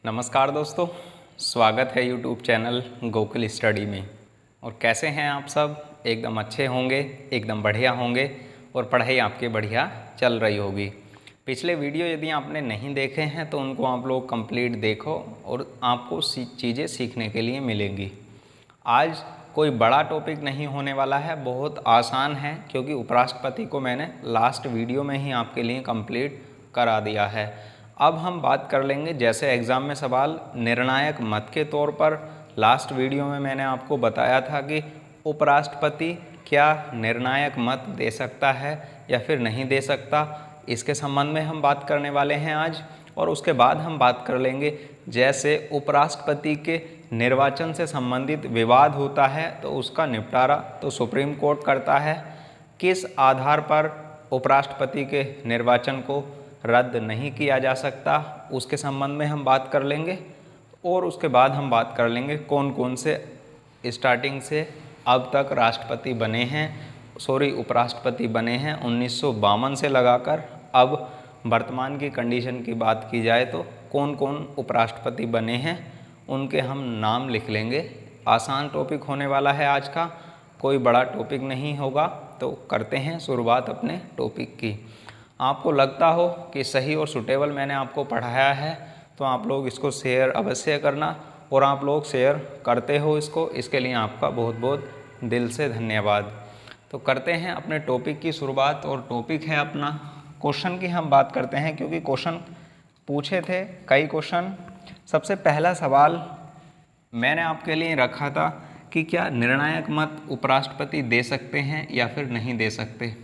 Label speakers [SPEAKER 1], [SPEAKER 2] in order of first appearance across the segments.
[SPEAKER 1] नमस्कार दोस्तों, स्वागत है यूट्यूब चैनल गोकुल स्टडी में। और कैसे हैं आप सब? एकदम अच्छे होंगे, एकदम बढ़िया होंगे और पढ़ाई आपकी बढ़िया चल रही होगी। पिछले वीडियो यदि आपने नहीं देखे हैं तो उनको आप लोग कंप्लीट देखो और आपको चीज़ें सीखने के लिए मिलेंगी। आज कोई बड़ा टॉपिक नहीं होने वाला है, बहुत आसान है क्योंकि उपराष्ट्रपति को मैंने लास्ट वीडियो में ही आपके लिए कंप्लीट करा दिया है। अब हम बात कर लेंगे, जैसे एग्ज़ाम में सवाल निर्णायक मत के तौर पर लास्ट वीडियो में मैंने आपको बताया था कि उपराष्ट्रपति क्या निर्णायक मत दे सकता है या फिर नहीं दे सकता, इसके संबंध में हम बात करने वाले हैं आज। और उसके बाद हम बात कर लेंगे जैसे उपराष्ट्रपति के निर्वाचन से संबंधित विवाद होता है तो उसका निपटारा तो सुप्रीम कोर्ट करता है, किस आधार पर उपराष्ट्रपति के निर्वाचन को रद्द नहीं किया जा सकता उसके संबंध में हम बात कर लेंगे। और उसके बाद हम बात कर लेंगे कौन कौन से स्टार्टिंग से अब तक उपराष्ट्रपति बने हैं 1952 से लगाकर अब वर्तमान की कंडीशन की बात की जाए तो कौन कौन उपराष्ट्रपति बने हैं उनके हम नाम लिख लेंगे। आसान टॉपिक होने वाला है आज का, कोई बड़ा टॉपिक नहीं होगा। तो करते हैं शुरुआत अपने टॉपिक की। आपको लगता हो कि सही और सूटेबल मैंने आपको पढ़ाया है तो आप लोग इसको शेयर अवश्य करना, और आप लोग शेयर करते हो इसको, इसके लिए आपका बहुत बहुत दिल से धन्यवाद। तो करते हैं अपने टॉपिक की शुरुआत, और टॉपिक है अपना क्वेश्चन की हम बात करते हैं क्योंकि क्वेश्चन पूछे थे कई क्वेश्चन। सबसे पहला सवाल मैंने आपके लिए रखा था कि क्या निर्णायक मत उपराष्ट्रपति दे सकते हैं या फिर नहीं दे सकते।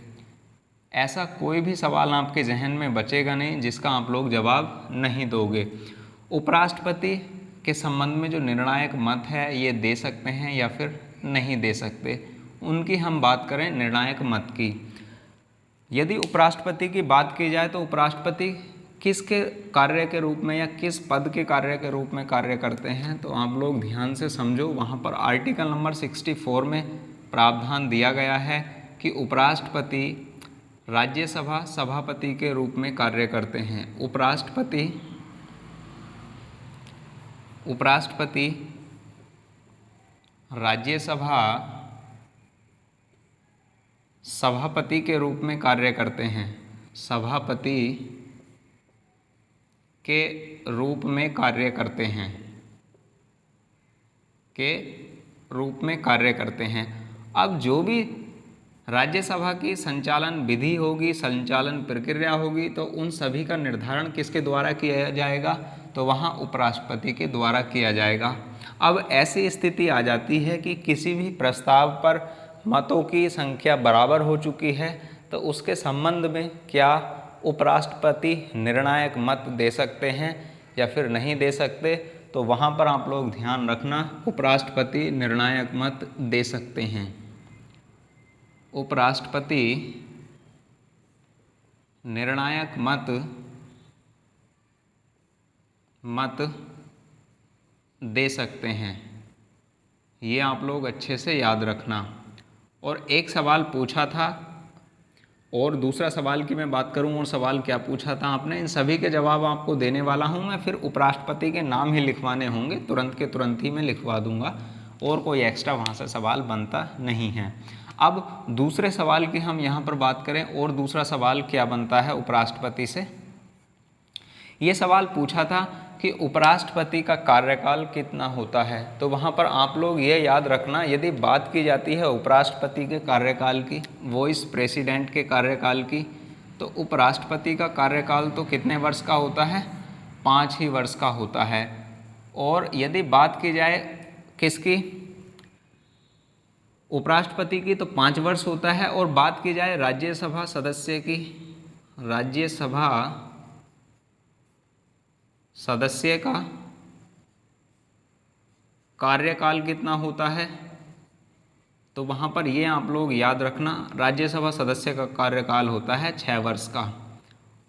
[SPEAKER 1] ऐसा कोई भी सवाल आपके जहन में बचेगा नहीं जिसका आप लोग जवाब नहीं दोगे। उपराष्ट्रपति के संबंध में जो निर्णायक मत है ये दे सकते हैं या फिर नहीं दे सकते, उनकी हम बात करें निर्णायक मत की। यदि उपराष्ट्रपति की बात की जाए तो उपराष्ट्रपति किसके कार्य के रूप में या किस पद के कार्य के रूप में कार्य करते हैं, तो आप लोग ध्यान से समझो। वहाँ पर आर्टिकल नंबर 64 में प्रावधान दिया गया है कि उपराष्ट्रपति राज्यसभा सभापति के रूप में कार्य करते हैं। उपराष्ट्रपति राज्यसभा सभापति के रूप में कार्य करते हैं, सभापति के रूप में कार्य करते हैं, अब जो भी राज्यसभा की संचालन विधि होगी, संचालन प्रक्रिया होगी, तो उन सभी का निर्धारण किसके द्वारा किया जाएगा, तो वहाँ उपराष्ट्रपति के द्वारा किया जाएगा। अब ऐसी स्थिति आ जाती है कि किसी भी प्रस्ताव पर मतों की संख्या बराबर हो चुकी है तो उसके संबंध में क्या उपराष्ट्रपति निर्णायक मत दे सकते हैं या फिर नहीं दे सकते, तो वहाँ पर आप लोग ध्यान रखना, उपराष्ट्रपति निर्णायक मत दे सकते हैं। उपराष्ट्रपति निर्णायक मत दे सकते हैं, ये आप लोग अच्छे से याद रखना। और एक सवाल पूछा था और दूसरा सवाल की मैं बात करूं, और सवाल क्या पूछा था आपने, इन सभी के जवाब आपको देने वाला हूं मैं। फिर उपराष्ट्रपति के नाम ही लिखवाने होंगे, तुरंत के तुरंत ही मैं लिखवा दूंगा और कोई एक्स्ट्रा वहां से सवाल बनता नहीं है। अब दूसरे सवाल की हम यहाँ पर बात करें, और दूसरा सवाल क्या बनता है उपराष्ट्रपति से, ये सवाल पूछा था कि उपराष्ट्रपति का कार्यकाल कितना होता है। तो वहाँ पर आप लोग ये याद रखना, यदि बात की जाती है उपराष्ट्रपति के कार्यकाल की, वाइस प्रेसिडेंट के कार्यकाल की, तो उपराष्ट्रपति का कार्यकाल तो कितने वर्ष का होता है, 5 ही वर्ष का होता है। और यदि बात की जाए किसकी, उपराष्ट्रपति की, तो 5 वर्ष होता है। और बात की जाए राज्यसभा सदस्य की, राज्यसभा सदस्य का कार्यकाल कितना होता है, तो वहाँ पर ये आप लोग याद रखना, राज्यसभा सदस्य का कार्यकाल होता है 6 वर्ष का।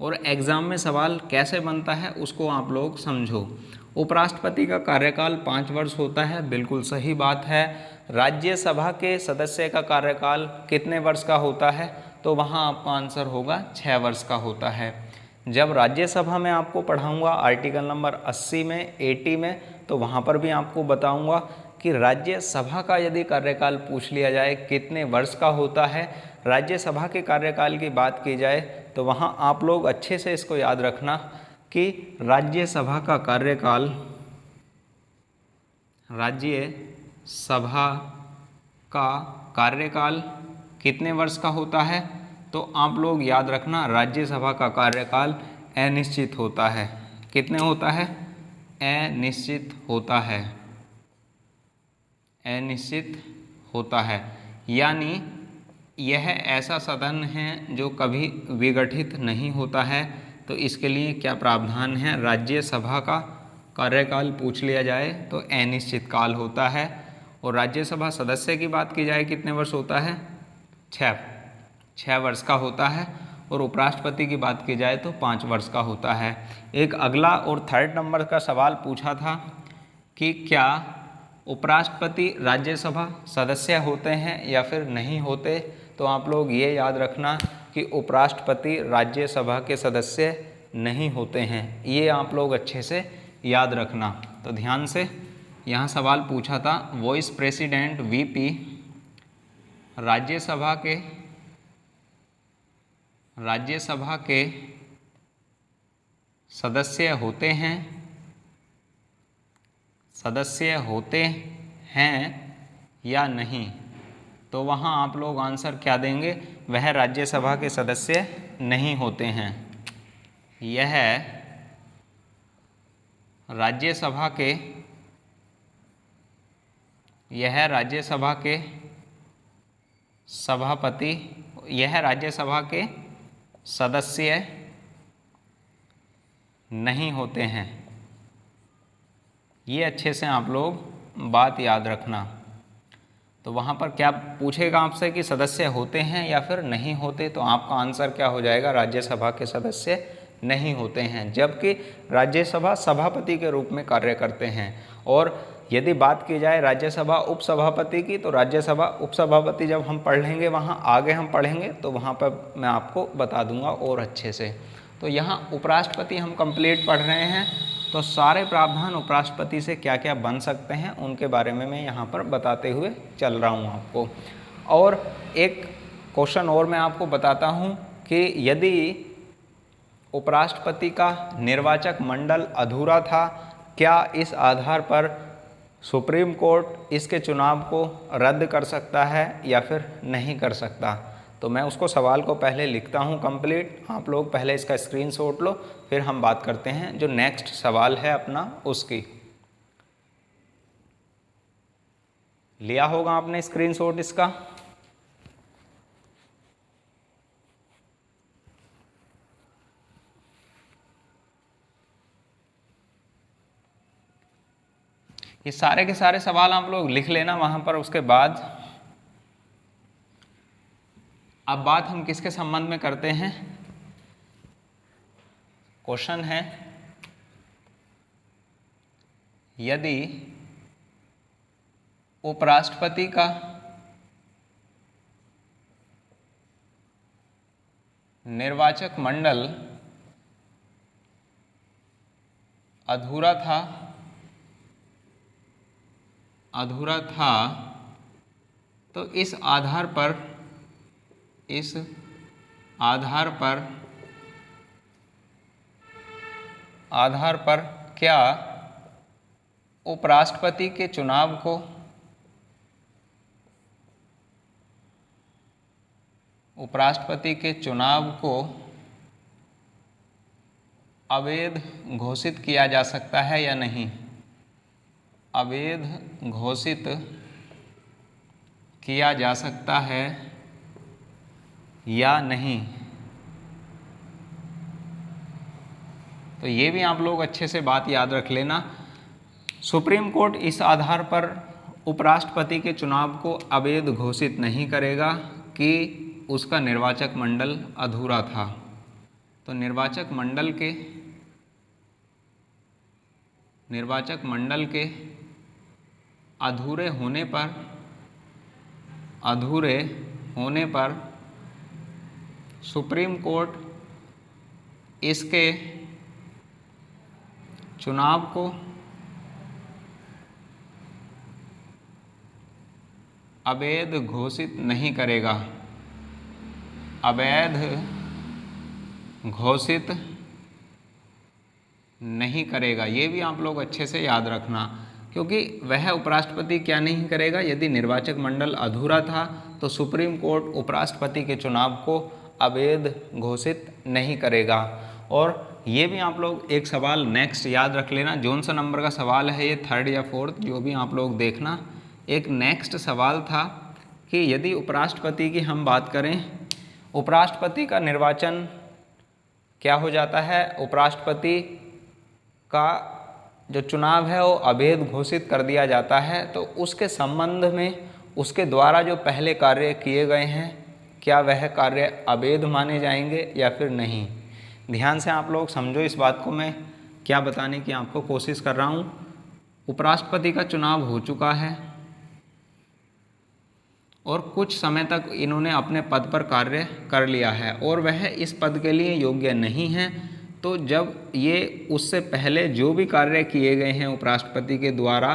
[SPEAKER 1] और एग्ज़ाम में सवाल कैसे बनता है उसको आप लोग समझो। उपराष्ट्रपति का कार्यकाल 5 वर्ष होता है, बिल्कुल सही बात है। राज्यसभा के सदस्य का कार्यकाल कितने वर्ष का होता है, तो वहाँ आपका आंसर होगा 6 वर्ष का होता है। जब राज्यसभा में आपको पढ़ाऊंगा आर्टिकल नंबर 80 में 80 में, तो वहाँ पर भी आपको बताऊंगा कि राज्यसभा का यदि कार्यकाल पूछ लिया जाए कितने वर्ष का होता है, राज्यसभा के कार्यकाल की बात की जाए तो वहाँ आप लोग अच्छे से इसको याद रखना कि राज्यसभा का कार्यकाल, राज्यसभा का कार्यकाल कितने वर्ष का होता है, तो आप लोग याद रखना राज्यसभा का कार्यकाल अनिश्चित होता है। कितने होता है? अनिश्चित होता है, अनिश्चित होता है। यानी यह ऐसा सदन है जो कभी विघटित नहीं होता है। तो इसके लिए क्या प्रावधान है? राज्यसभा का कार्यकाल पूछ लिया जाए तो अनिश्चित काल होता है। और राज्यसभा सदस्य की बात की जाए कितने वर्ष होता है? 6 वर्ष का होता है। और उपराष्ट्रपति की बात की जाए तो 5 वर्ष का होता है। एक अगला और 3rd नंबर का सवाल पूछा था कि क्या उपराष्ट्रपति राज्यसभा सदस्य होते हैं या फिर नहीं होते। तो आप लोग ये याद रखना कि उपराष्ट्रपति राज्यसभा के सदस्य नहीं होते हैं, ये आप लोग अच्छे से याद रखना। तो ध्यान से यहाँ सवाल पूछा था, वाइस प्रेसिडेंट वीपी राज्यसभा के सदस्य होते हैं या नहीं। तो वहाँ आप लोग आंसर क्या देंगे? वह राज्यसभा के सदस्य नहीं होते हैं। यह राज्यसभा के सभापति, यह राज्यसभा के सदस्य नहीं होते हैं। ये अच्छे से आप लोग बात याद रखना। तो वहाँ पर क्या पूछेगा आपसे कि सदस्य होते हैं या फिर नहीं होते, तो आपका आंसर क्या हो जाएगा? राज्यसभा के सदस्य नहीं होते हैं, जबकि राज्यसभा सभापति के रूप में कार्य करते हैं। और यदि बात की जाए राज्यसभा उपसभापति की, तो राज्यसभा उपसभापति जब हम पढ़ लेंगे, वहाँ आगे हम पढ़ेंगे तो वहाँ पर मैं आपको बता दूंगा और अच्छे से। तो यहाँ उपराष्ट्रपति हम कंप्लीट पढ़ रहे हैं, तो सारे प्रावधान उपराष्ट्रपति से क्या क्या बन सकते हैं उनके बारे में मैं यहाँ पर बताते हुए चल रहा हूँ आपको। और एक क्वेश्चन और मैं आपको बताता हूँ कि यदि उपराष्ट्रपति का निर्वाचक मंडल अधूरा था, क्या इस आधार पर सुप्रीम कोर्ट इसके चुनाव को रद्द कर सकता है या फिर नहीं कर सकता। तो मैं उसको सवाल को पहले लिखता हूँ कंप्लीट, आप लोग पहले इसका स्क्रीनशॉट लो, फिर हम बात करते हैं जो नेक्स्ट सवाल है अपना उसकी। लिया होगा आपने स्क्रीनशॉट इसका। ये सारे के सारे सवाल आप लोग लिख लेना वहां पर। उसके बाद अब बात हम किसके संबंध में करते हैं? क्वेश्चन है, यदि उपराष्ट्रपति का निर्वाचक मंडल अधूरा था तो इस आधार पर क्या उपराष्ट्रपति के चुनाव को अवैध घोषित किया जा सकता है या नहीं? अवैध घोषित किया जा सकता है या नहीं? तो ये भी आप लोग अच्छे से बात याद रख लेना। सुप्रीम कोर्ट इस आधार पर उपराष्ट्रपति के चुनाव को अवैध घोषित नहीं करेगा कि उसका निर्वाचक मंडल अधूरा था। तो निर्वाचक मंडल के अधूरे होने पर सुप्रीम कोर्ट इसके चुनाव को अवैध घोषित नहीं करेगा, अवैध घोषित नहीं करेगा। ये भी आप लोग अच्छे से याद रखना, क्योंकि वह उपराष्ट्रपति क्या नहीं करेगा, यदि निर्वाचक मंडल अधूरा था तो सुप्रीम कोर्ट उपराष्ट्रपति के चुनाव को अवैध घोषित नहीं करेगा। और ये भी आप लोग एक सवाल नेक्स्ट याद रख लेना, जौन सा नंबर का सवाल है ये, थर्ड या फोर्थ, जो भी आप लोग देखना। एक नेक्स्ट सवाल था कि यदि उपराष्ट्रपति की हम बात करें, उपराष्ट्रपति का निर्वाचन क्या हो जाता है, उपराष्ट्रपति का जो चुनाव है वो अवैध घोषित कर दिया जाता है, तो उसके संबंध में उसके द्वारा जो पहले कार्य किए गए हैं, क्या वह कार्य अवैध माने जाएंगे या फिर नहीं। ध्यान से आप लोग समझो इस बात को, मैं क्या बताने की आपको कोशिश कर रहा हूँ। उपराष्ट्रपति का चुनाव हो चुका है और कुछ समय तक इन्होंने अपने पद पर कार्य कर लिया है और वह इस पद के लिए योग्य नहीं है, तो जब ये उससे पहले जो भी कार्य किए गए हैं उपराष्ट्रपति के द्वारा,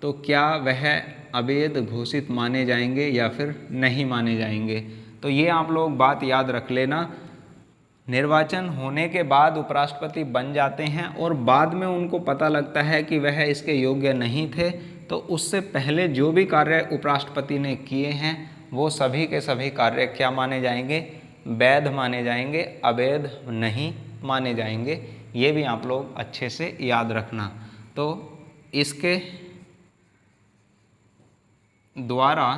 [SPEAKER 1] तो क्या वह अवैध घोषित माने जाएंगे या फिर नहीं माने जाएंगे। तो ये आप लोग बात याद रख लेना। निर्वाचन होने के बाद उपराष्ट्रपति बन जाते हैं और बाद में उनको पता लगता है कि वह इसके योग्य नहीं थे, तो उससे पहले जो भी कार्य उपराष्ट्रपति ने किए हैं वो सभी के सभी कार्य क्या माने जाएंगे, वैध माने जाएंगे, अवैध नहीं माने जाएंगे। ये भी आप लोग अच्छे से याद रखना। तो इसके द्वारा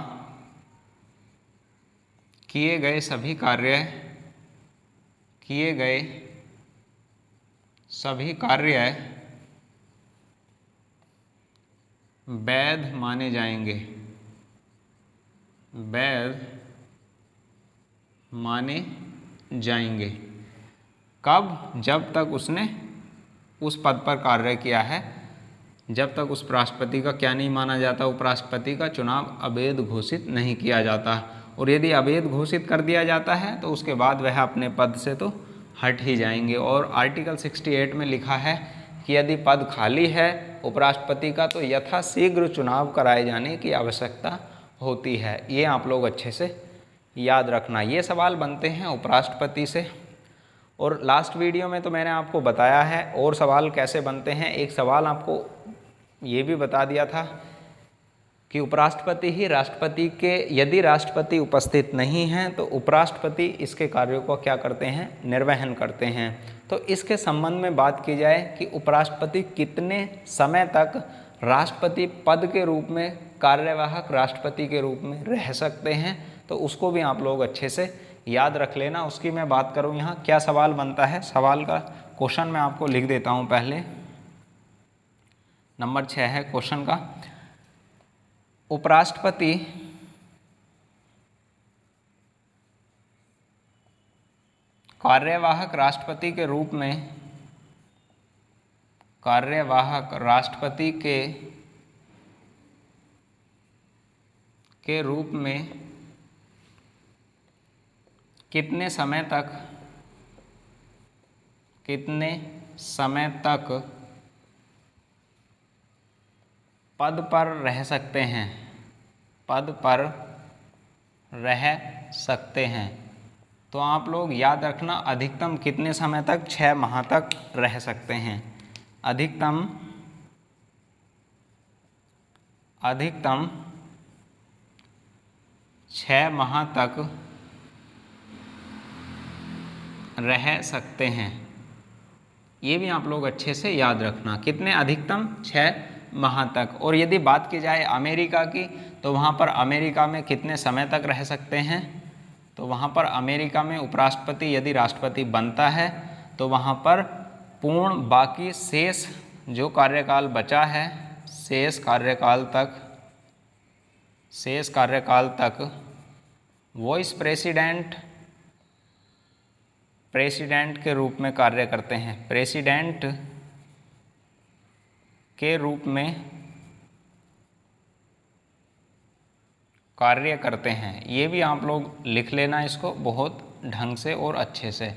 [SPEAKER 1] किए गए सभी कार्य वैध माने जाएंगे, वैध माने जाएंगे। कब? जब तक उसने उस पद पर कार्य किया है, जब तक उस राष्ट्रपति का क्या नहीं माना जाता, उपराष्ट्रपति का चुनाव अवैध घोषित नहीं किया जाता। और यदि अवैध घोषित कर दिया जाता है तो उसके बाद वह अपने पद से तो हट ही जाएंगे। और आर्टिकल 68 में लिखा है कि यदि पद खाली है उपराष्ट्रपति का तो यथाशीघ्र चुनाव कराए जाने की आवश्यकता होती है। ये आप लोग अच्छे से याद रखना। ये सवाल बनते हैं उपराष्ट्रपति से। और लास्ट वीडियो में तो मैंने आपको बताया है और सवाल कैसे बनते हैं। एक सवाल आपको ये भी बता दिया था कि उपराष्ट्रपति ही राष्ट्रपति के, यदि राष्ट्रपति उपस्थित नहीं हैं तो उपराष्ट्रपति इसके कार्यों को क्या करते हैं, निर्वहन करते हैं। तो इसके संबंध में बात की जाए कि उपराष्ट्रपति कितने समय तक राष्ट्रपति पद के रूप में, कार्यवाहक राष्ट्रपति के रूप में रह सकते हैं, तो उसको भी आप लोग अच्छे से याद रख लेना। उसकी मैं बात करूं, यहाँ क्या सवाल बनता है, सवाल का क्वेश्चन मैं आपको लिख देता हूं। पहले नंबर 6 है क्वेश्चन का, उपराष्ट्रपति कार्यवाहक राष्ट्रपति के रूप में, कार्यवाहक राष्ट्रपति के रूप में कितने समय तक पद पर रह सकते हैं, पद पर रह सकते हैं। तो आप लोग याद रखना, अधिकतम कितने समय तक, 6 माह तक रह सकते हैं। अधिकतम 6 माह तक रह सकते हैं। ये भी आप लोग अच्छे से याद रखना, कितने, अधिकतम 6 माह तक। और यदि बात की जाए अमेरिका की, तो वहाँ पर अमेरिका में कितने समय तक रह सकते हैं, तो वहाँ पर अमेरिका में उपराष्ट्रपति यदि राष्ट्रपति बनता है तो वहाँ पर पूर्ण, बाकी शेष जो कार्यकाल बचा है, शेष कार्यकाल तक वॉइस प्रेसिडेंट के रूप में कार्य करते हैं, प्रेसिडेंट के रूप में कार्य करते हैं। ये भी आप लोग लिख लेना इसको बहुत ढंग से और अच्छे से।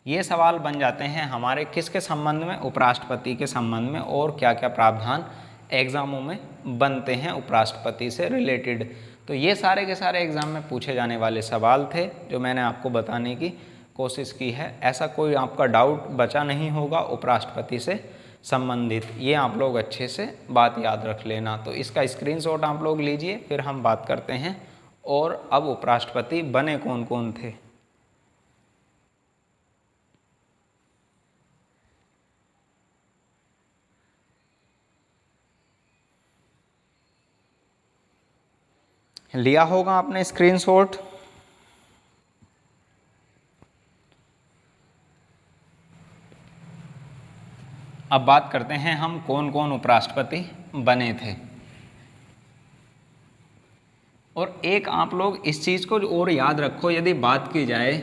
[SPEAKER 1] ये सवाल बन जाते हैं हमारे किसके संबंध में, उपराष्ट्रपति के संबंध में, और क्या क्या प्रावधान एग्जामों में बनते हैं उपराष्ट्रपति से रिलेटेड। तो ये सारे के सारे एग्जाम में पूछे जाने वाले सवाल थे जो मैंने आपको बताने की कोशिश की है। ऐसा कोई आपका डाउट बचा नहीं होगा उपराष्ट्रपति से संबंधित, ये आप लोग अच्छे से बात याद रख लेना। तो इसका स्क्रीनशॉट आप लोग लीजिए, फिर हम बात करते हैं और अब उपराष्ट्रपति बने कौन कौन थे। लिया होगा आपने स्क्रीनशॉट। अब बात करते हैं हम कौन कौन उपराष्ट्रपति बने थे। और एक आप लोग इस चीज़ को और याद रखो, यदि बात की जाए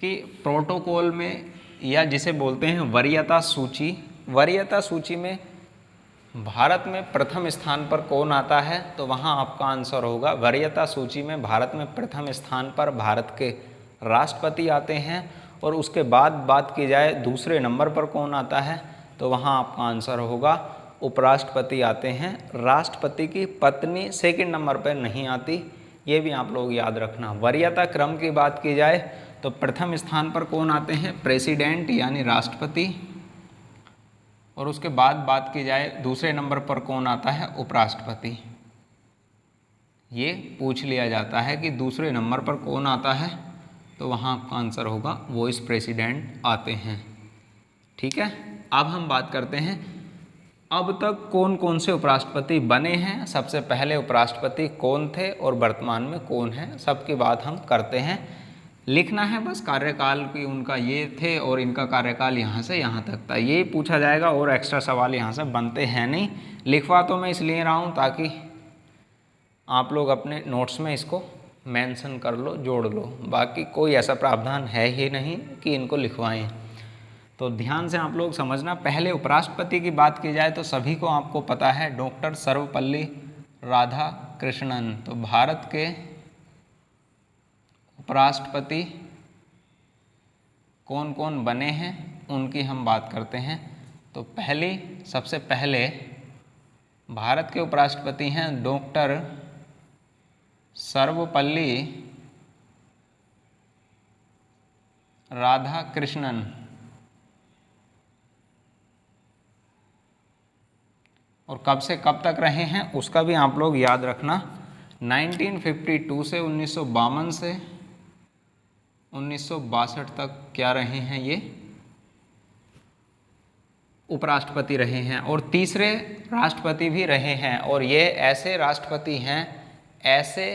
[SPEAKER 1] कि प्रोटोकॉल में या जिसे बोलते हैं वरीयता सूची, वरीयता सूची में भारत में प्रथम स्थान पर कौन आता है, तो वहाँ आपका आंसर होगा वरीयता सूची में भारत में प्रथम स्थान पर भारत के राष्ट्रपति आते हैं। और उसके बाद बात की जाए दूसरे नंबर पर कौन आता है, तो वहाँ आपका आंसर होगा उपराष्ट्रपति आते हैं। राष्ट्रपति की पत्नी सेकंड नंबर पर नहीं आती, ये भी आप लोग याद रखना। वरीयता क्रम की बात की जाए तो प्रथम स्थान पर कौन आते हैं, प्रेसिडेंट यानी राष्ट्रपति। और उसके बाद बात की जाए दूसरे नंबर पर कौन आता है, उपराष्ट्रपति। ये पूछ लिया जाता है कि दूसरे नंबर पर कौन आता है, तो वहाँ आपका आंसर होगा वाइस प्रेसिडेंट आते हैं। ठीक है, अब हम बात करते हैं अब तक कौन कौन से उपराष्ट्रपति बने हैं, सबसे पहले उपराष्ट्रपति कौन थे और वर्तमान में कौन है, सबकी बात हम करते हैं। लिखना है बस कार्यकाल की उनका ये थे और इनका कार्यकाल यहाँ से यहाँ तक था, ये पूछा जाएगा और एक्स्ट्रा सवाल यहाँ से बनते हैं नहीं। लिखवा तो मैं इसलिए रहा हूँ ताकि आप लोग अपने नोट्स में इसको मेंशन कर लो, जोड़ लो, बाकी कोई ऐसा प्रावधान है ही नहीं कि इनको लिखवाएं। तो ध्यान से आप लोग समझना। पहले उपराष्ट्रपति की बात की जाए तो सभी को आपको पता है डॉक्टर सर्वपल्ली राधाकृष्णन। तो भारत के उपराष्ट्रपति कौन कौन बने हैं उनकी हम बात करते हैं। तो सबसे पहले भारत के उपराष्ट्रपति हैं डॉक्टर सर्वपल्ली राधाकृष्णन। और कब से कब तक रहे हैं उसका भी आप लोग याद रखना। 1952 से 1952 से 1962 तक क्या रहे हैं, ये उपराष्ट्रपति रहे हैं। और तीसरे राष्ट्रपति भी रहे हैं। और ये ऐसे राष्ट्रपति हैं, ऐसे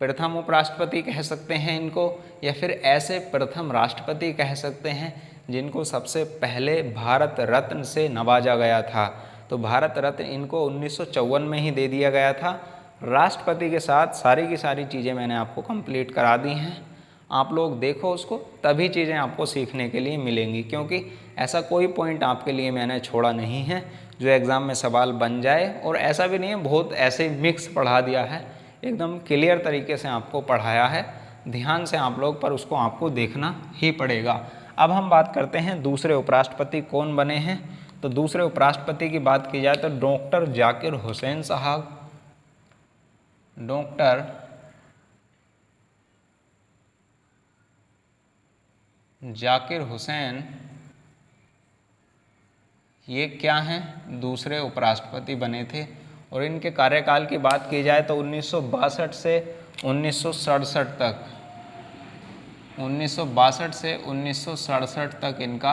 [SPEAKER 1] प्रथम उपराष्ट्रपति कह सकते हैं इनको, या फिर ऐसे प्रथम राष्ट्रपति कह सकते हैं जिनको सबसे पहले भारत रत्न से नवाजा गया था। तो भारत रत्न इनको 1954 में ही दे दिया गया था। राष्ट्रपति के साथ सारी की सारी चीज़ें मैंने आपको कंप्लीट करा दी हैं, आप लोग देखो उसको, तभी चीज़ें आपको सीखने के लिए मिलेंगी। क्योंकि ऐसा कोई पॉइंट आपके लिए मैंने छोड़ा नहीं है जो एग्ज़ाम में सवाल बन जाए। और ऐसा भी नहीं है बहुत ऐसे मिक्स पढ़ा दिया है, एकदम क्लियर तरीके से आपको पढ़ाया है। ध्यान से आप लोग पर उसको आपको देखना ही पड़ेगा। अब हम बात करते हैं दूसरे उपराष्ट्रपति कौन बने हैं। तो दूसरे उपराष्ट्रपति की बात की जाए तो डॉक्टर जाकिर हुसैन साहब। डॉक्टर जाकिर हुसैन ये क्या हैं, दूसरे उपराष्ट्रपति बने थे। और इनके कार्यकाल की बात की जाए तो 1962 से 1967 तक, 1962 से 1967 तक इनका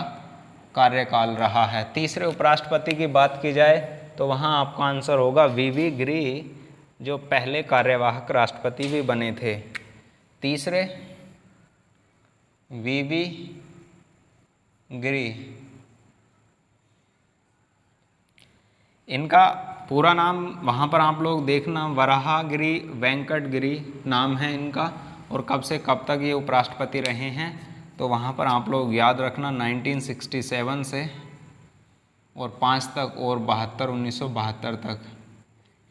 [SPEAKER 1] कार्यकाल रहा है। तीसरे उपराष्ट्रपति की बात की जाए तो वहाँ आपका आंसर होगा वीवी गिरी, जो पहले कार्यवाहक राष्ट्रपति भी बने थे। तीसरे वीवी गिरी, इनका पूरा नाम वहाँ पर आप लोग देखना, वराहगिरी वेंकट गिरी नाम है इनका। और कब से कब तक ये उपराष्ट्रपति रहे हैं तो वहाँ पर आप लोग याद रखना 1967 से और 5 तक, और 72 1972 तक,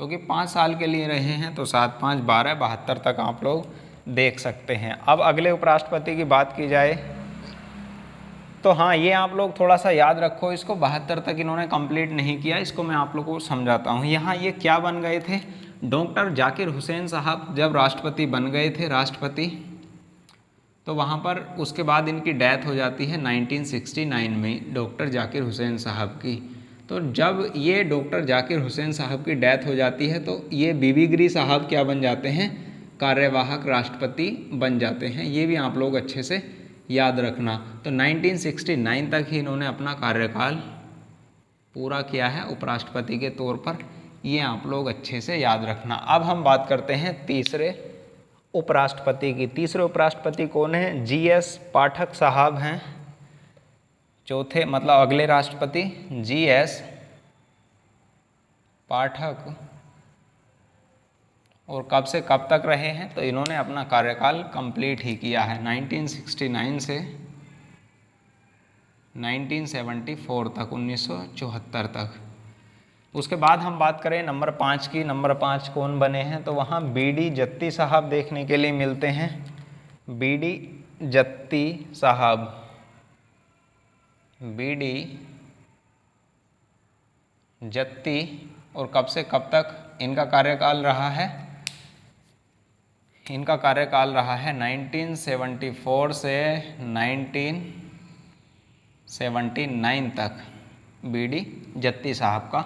[SPEAKER 1] क्योंकि 5 साल के लिए रहे हैं तो 7 5 12 72 तक आप लोग देख सकते हैं। अब अगले उपराष्ट्रपति की बात की जाए तो हाँ, ये आप लोग थोड़ा सा याद रखो इसको, 72 तक इन्होंने कंप्लीट नहीं किया, इसको मैं आप लोगों को समझाता हूँ। यहाँ ये क्या बन गए थे, डॉक्टर जाकिर हुसैन साहब जब राष्ट्रपति बन गए थे राष्ट्रपति, तो वहाँ पर उसके बाद इनकी डेथ हो जाती है 1969 में डॉक्टर जाकिर हुसैन साहब की। तो जब ये डॉक्टर जाकिर हुसैन साहब की डेथ हो जाती है तो ये बीबी गिरी साहब क्या बन जाते हैं, कार्यवाहक राष्ट्रपति बन जाते हैं। ये भी आप लोग अच्छे से याद रखना। तो 1969 तक ही इन्होंने अपना कार्यकाल पूरा किया है उपराष्ट्रपति के तौर पर, ये आप लोग अच्छे से याद रखना। अब हम बात करते हैं तीसरे उपराष्ट्रपति की। तीसरे उपराष्ट्रपति कौन है, जीएस पाठक साहब हैं। चौथे मतलब अगले राष्ट्रपति जीएस पाठक, और कब से कब तक रहे हैं, तो इन्होंने अपना कार्यकाल कंप्लीट ही किया है 1969 से 1974 तक, 1974 तक। उसके बाद हम बात करें नंबर 5 की। नंबर 5 कौन बने हैं, तो वहाँ बीडी जत्ती साहब देखने के लिए मिलते हैं। बीडी जत्ती साहब, बीडी जत्ती, और कब से कब तक इनका कार्यकाल रहा है, इनका कार्यकाल रहा है 1974 से 1979 तक बीडी जत्ती साहब का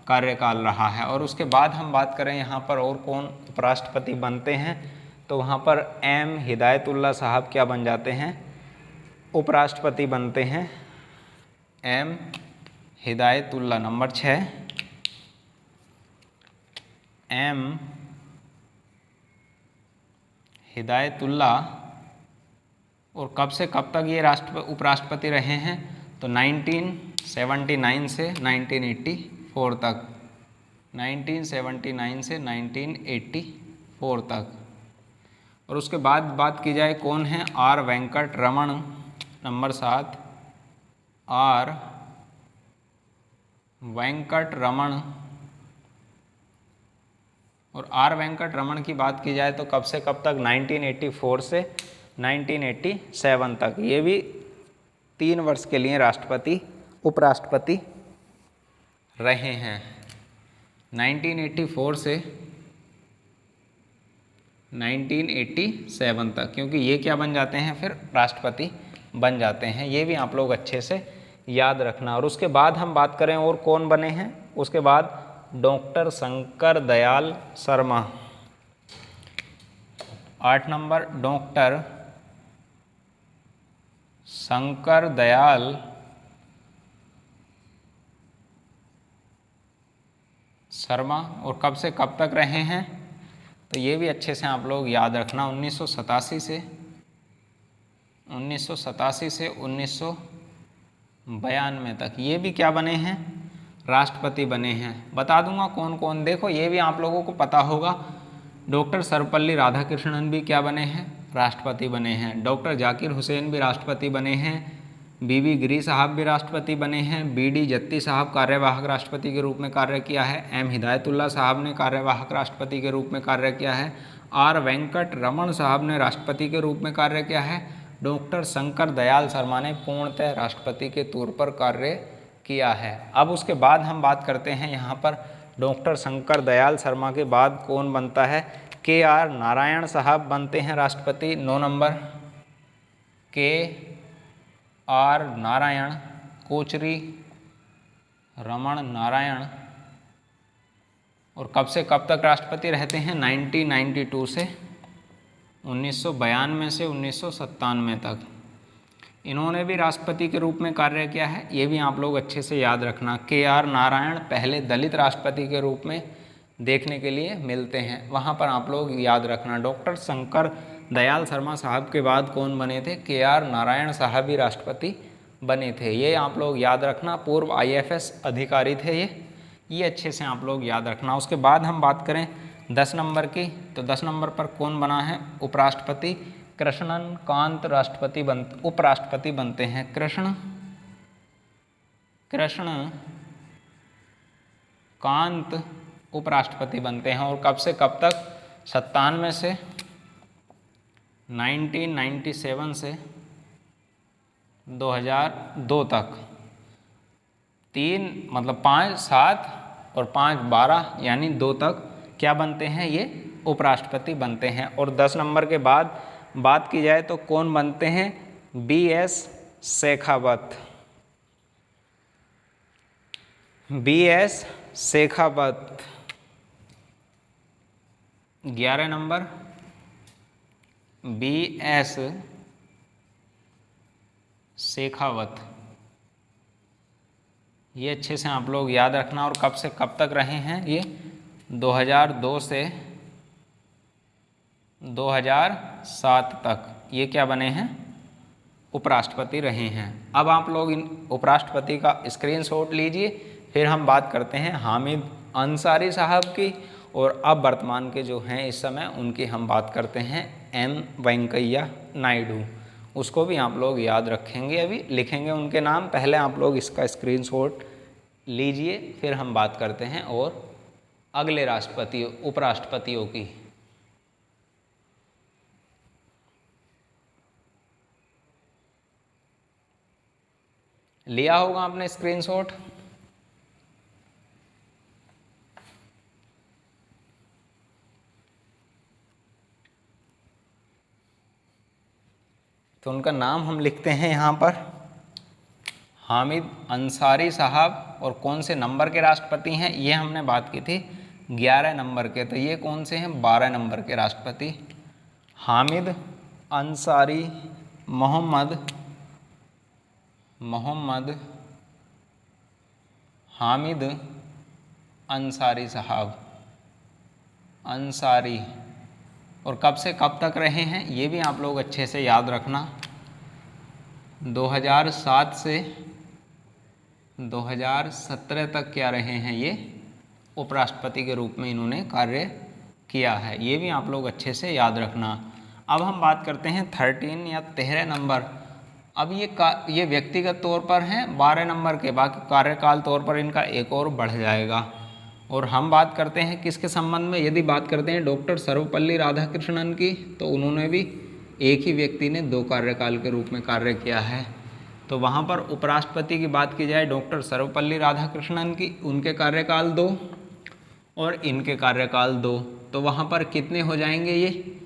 [SPEAKER 1] कार्यकाल रहा है। और उसके बाद हम बात करें यहाँ पर और कौन उपराष्ट्रपति बनते हैं, तो वहाँ पर एम हिदायतुल्ला साहब क्या बन जाते हैं, उपराष्ट्रपति बनते हैं। M Hidayatullah number 6, M Hidayatullah, और कब से कब तक ये उपराष्ट्रपति रहे हैं, तो 1979 से 1984 तक, 1979 से 1984 तक। और उसके बाद बात की जाए कौन है, R Venkat Raman number 7, R Venkat Raman. और आर वेंकट रमन की बात की जाए तो कब से कब तक, 1984 से 1987 तक। ये भी 3 वर्ष के लिए राष्ट्रपति उपराष्ट्रपति रहे हैं, 1984 से 1987 तक, क्योंकि ये क्या बन जाते हैं, फिर राष्ट्रपति बन जाते हैं। ये भी आप लोग अच्छे से याद रखना। और उसके बाद हम बात करें और कौन बने हैं, उसके बाद doctor Shankar Dayal Sharma. 8 number doctor Shankar Dayal Sharma, और कब से कब तक रहे हैं, तो ये भी अच्छे से आप लोग याद रखना, 1987 से 1992 तक। ये भी क्या बने हैं, राष्ट्रपति बने हैं। बता दूंगा कौन कौन, देखो ये भी आप लोगों को पता होगा। डॉक्टर सर्वपल्ली राधाकृष्णन भी क्या बने हैं, राष्ट्रपति बने हैं। डॉक्टर जाकिर हुसैन भी राष्ट्रपति बने हैं। बीबी गिरी साहब भी राष्ट्रपति बने हैं। बीडी जत्ती साहब कार्यवाहक राष्ट्रपति के रूप में कार्य किया है। एम हिदायतुल्ला साहब ने कार्यवाहक राष्ट्रपति के रूप में कार्य किया है। आर वेंकट रमन साहब ने राष्ट्रपति के रूप में कार्य किया है। डॉक्टर शंकर दयाल शर्मा ने पूर्णतः राष्ट्रपति के तौर पर कार्य किया है। अब उसके बाद हम बात करते हैं यहाँ पर डॉक्टर शंकर दयाल शर्मा के बाद कौन बनता है, के आर नारायण साहब बनते हैं राष्ट्रपति। 9 नंबर के आर नारायण, कोचरी रमन नारायण, और कब से कब तक राष्ट्रपति रहते हैं, 1992 से 1992 से 1997 तक इन्होंने भी राष्ट्रपति के रूप में कार्य किया है। ये भी आप लोग अच्छे से याद रखना। के आर नारायण पहले दलित राष्ट्रपति के रूप में देखने के लिए मिलते हैं, वहाँ पर आप लोग याद रखना। डॉक्टर शंकर दयाल शर्मा साहब के बाद कौन बने थे, के आर नारायण साहब भी राष्ट्रपति बने थे। ये आप लोग याद रखना, पूर्व IAFS अधिकारी थे ये अच्छे से आप लोग याद रखना। उसके बाद हम बात करें 10 नंबर की, तो 10 नंबर पर कौन बना है, उपराष्ट्रपति कृष्णन कांत उपराष्ट्रपति बनते हैं। कृष्ण कांत उपराष्ट्रपति बनते हैं, और कब से कब तक, 97 से 1997 से 2002 तक। 3 मतलब 5, 7 और 5, 12 यानी 2 तक क्या बनते हैं, ये उपराष्ट्रपति बनते हैं। और 10 नंबर के बाद बात की जाए तो कौन बनते हैं, BS Shekhawat. BS Shekhawat 11 number, BS Shekhawat. ये अच्छे से आप लोग याद रखना। और कब से कब तक रहे हैं ये, 2002 से 2007 तक ये क्या बने हैं, उपराष्ट्रपति रहे हैं। अब आप लोग इन उपराष्ट्रपति का स्क्रीनशॉट लीजिए, फिर हम बात करते हैं हामिद अंसारी साहब की। और अब वर्तमान के जो हैं इस समय उनकी हम बात करते हैं M वेंकैया नायडू। उसको भी आप लोग याद रखेंगे, अभी लिखेंगे उनके नाम। पहले आप लोग इसका स्क्रीनशॉट लीजिए, फिर हम बात करते हैं और अगले राष्ट्रपति उपराष्ट्रपतियों की। लिया होगा आपने स्क्रीनशॉट। तो उनका नाम हम लिखते हैं यहाँ पर, हामिद अंसारी साहब। और कौन से नंबर के राष्ट्रपति हैं, ये हमने बात की थी 11 नंबर के। तो ये कौन से हैं, 12 नंबर के राष्ट्रपति। हामिद अंसारी मोहम्मद हामिद अंसारी साहब, अंसारी। और कब से कब तक रहे हैं, ये भी आप लोग अच्छे से याद रखना। 2007 से 2017 तक क्या रहे हैं, ये उपराष्ट्रपति के रूप में इन्होंने कार्य किया है। ये भी आप लोग अच्छे से याद रखना। अब हम बात करते हैं 13 या 13 नंबर। अब ये व्यक्तिगत तौर पर हैं 12 नंबर के, बाकी कार्यकाल तौर पर इनका एक और बढ़ जाएगा। और हम बात करते हैं किसके संबंध में, यदि बात करते हैं डॉक्टर सर्वपल्ली राधाकृष्णन की, तो उन्होंने भी एक ही व्यक्ति ने 2 कार्यकाल के रूप में कार्य किया है। तो वहाँ पर उपराष्ट्रपति की बात की जाए डॉक्टर सर्वपल्ली राधाकृष्णन की, उनके कार्यकाल 2 और इनके कार्यकाल 2। तो वहाँ पर कितने हो जाएंगे, ये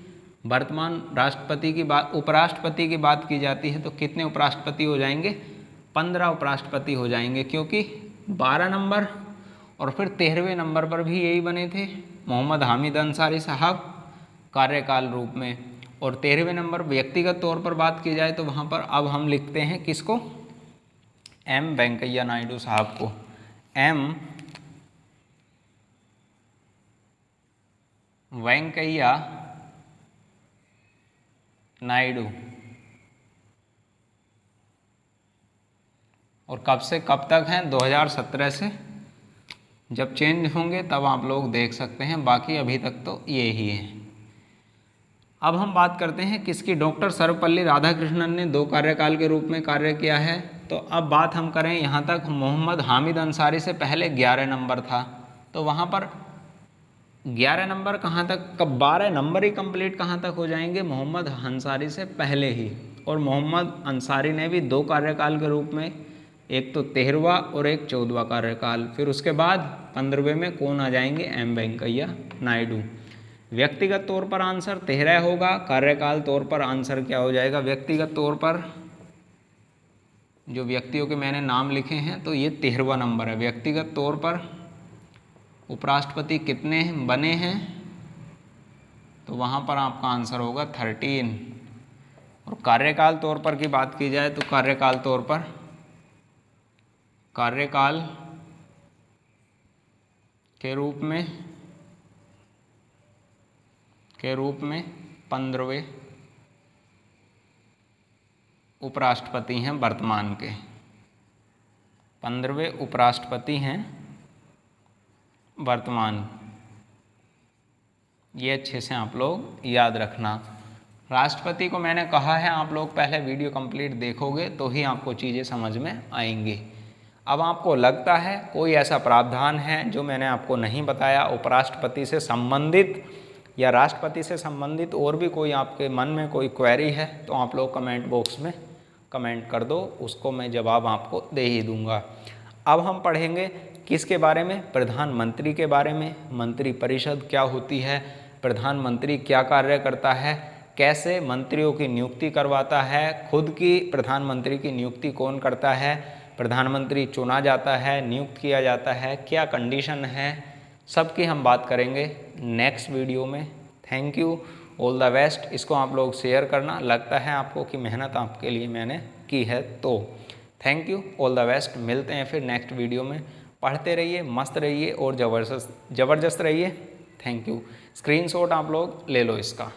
[SPEAKER 1] वर्तमान राष्ट्रपति की बात, उपराष्ट्रपति की बात की जाती है तो कितने उपराष्ट्रपति हो जाएंगे, 15 उपराष्ट्रपति हो जाएंगे। क्योंकि 12 नंबर और फिर 13वें नंबर पर भी यही बने थे मोहम्मद हामिद अंसारी साहब कार्यकाल रूप में। और 13वें नंबर व्यक्तिगत तौर पर बात की जाए तो वहाँ पर अब हम लिखते हैं किसको, M वेंकैया नायडू साहब को। M वेंकैया नायडू। और कब से कब तक हैं, 2017 से। जब चेंज होंगे तब आप लोग देख सकते हैं, बाकी अभी तक तो ये ही है। अब हम बात करते हैं किसकी, डॉक्टर सर्वपल्ली राधाकृष्णन ने 2 कार्यकाल के रूप में कार्य किया है। तो अब बात हम करें यहाँ तक, मोहम्मद हामिद अंसारी से पहले 11 नंबर था। तो वहाँ पर 11 नंबर कहाँ तक, कब 12 नंबर ही कंप्लीट कहाँ तक हो जाएंगे, मोहम्मद अंसारी से पहले ही। और मोहम्मद अंसारी ने भी 2 कार्यकाल के रूप में, एक तो 13वां और एक 14वां कार्यकाल। फिर उसके बाद 15वें में कौन आ जाएंगे, M वेंकैया नायडू। व्यक्तिगत तौर पर आंसर 13 होगा, कार्यकाल तौर पर आंसर क्या हो जाएगा, व्यक्तिगत तौर पर जो व्यक्तियों के मैंने नाम लिखे हैं तो ये 13वां नंबर है। व्यक्तिगत तौर पर उपराष्ट्रपति कितने बने हैं, तो वहाँ पर आपका आंसर होगा 13। और कार्यकाल तौर पर की बात की जाए तो कार्यकाल तौर पर, कार्यकाल के रूप में 15वें उपराष्ट्रपति हैं वर्तमान के, 15वें उपराष्ट्रपति हैं वर्तमान। ये अच्छे से आप लोग याद रखना। राष्ट्रपति को मैंने कहा है आप लोग पहले वीडियो कंप्लीट देखोगे तो ही आपको चीज़ें समझ में आएंगी। अब आपको लगता है कोई ऐसा प्रावधान है जो मैंने आपको नहीं बताया उपराष्ट्रपति से संबंधित या राष्ट्रपति से संबंधित, और भी कोई आपके मन में कोई क्वेरी है तो आप लोग कमेंट बॉक्स में कमेंट कर दो, उसको मैं जवाब आपको दे ही दूंगा। अब हम पढ़ेंगे किसके बारे में? प्रधानमंत्री के बारे में। मंत्रिपरिषद क्या होती है, प्रधानमंत्री क्या कार्य करता है, कैसे मंत्रियों की नियुक्ति करवाता है, खुद की प्रधानमंत्री की नियुक्ति कौन करता है, प्रधानमंत्री चुना जाता है, नियुक्त किया जाता है, क्या कंडीशन है, सबकी हम बात करेंगे नेक्स्ट वीडियो में। Thank you, all the best. इसको आप लोग शेयर करना, लगता है आपको कि मेहनत आपके लिए मैंने की है तो। Thank you, all the best. मिलते हैं फिर नेक्स्ट वीडियो में। पढ़ते रहिए, मस्त रहिए और ज़बरदस्त रहिए। Thank you. स्क्रीनशॉट आप लोग ले लो इसका।